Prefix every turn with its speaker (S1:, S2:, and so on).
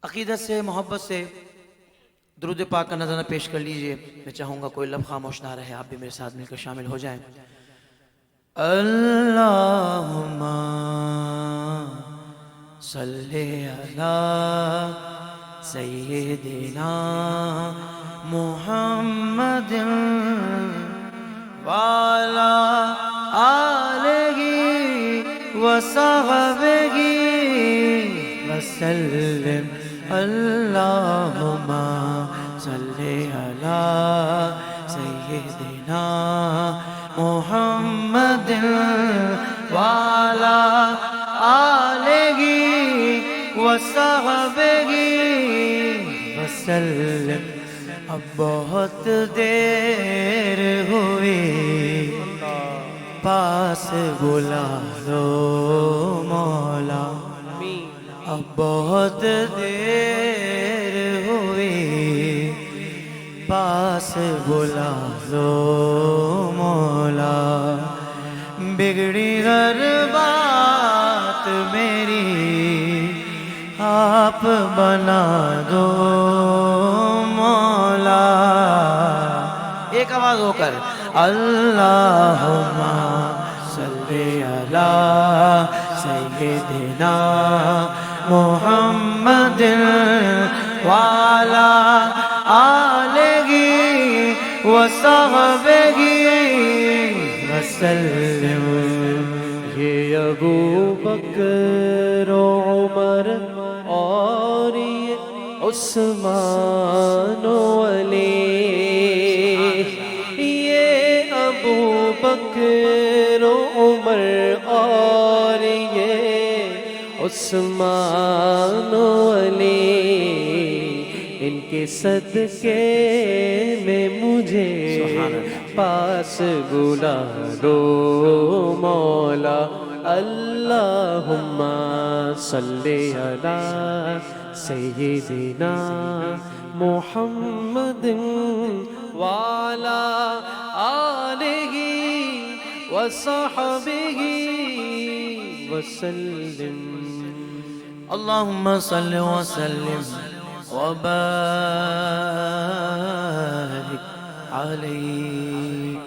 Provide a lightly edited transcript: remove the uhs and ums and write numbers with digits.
S1: عقیدت سے، محبت سے درود پاک کا نذرانہ پیش کر لیجئے۔ میں چاہوں گا کوئی لب خاموش نہ رہے، آپ بھی میرے ساتھ مل کر شامل ہو جائیں۔ اللہم صلی علی سیدنا محمد وعلی آلہ وصحبہ وسلم۔ اللہم صلی علی سیدنا محمد وعلی آلہ وصحبہ وسلم۔ اب بہت دیر ہوئی، پاس بلا لو مولا۔ اب بہت دیر ہوئی، پاس بلا لو مولا۔ بگڑی ہر بات میری آپ بنا دو مولا۔ ایک آواز ہو کر اللہم صلی علی سیدنا محمد وعلی آلہ وصحبہ وسلم۔
S2: یہ ابو بکر و عمر اور یہ عثمان و علی، یہ ابو بکر و عمر اور یہ عثمان و علی، ان کے صدقے میں مجھے پاس بلا دو مولا۔ اللہم صلی علی سیدنا محمد وعلی آلہ وصحبہ وسلم۔
S1: اللہم صلی وسلم وبارک علیہ۔